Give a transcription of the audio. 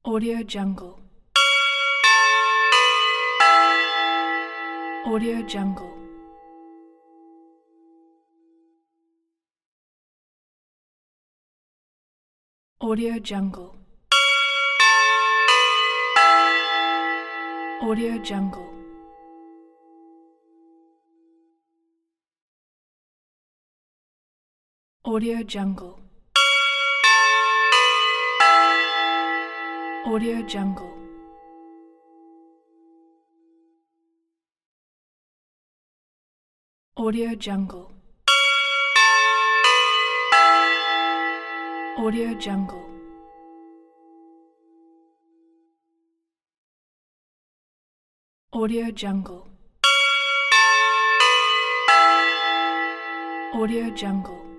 Audio Jungle. Audio Jungle. Audio Jungle. Audio Jungle. Audio Jungle. Audio Jungle. Audio Jungle. Audio Jungle. Audio Jungle. Audio Jungle.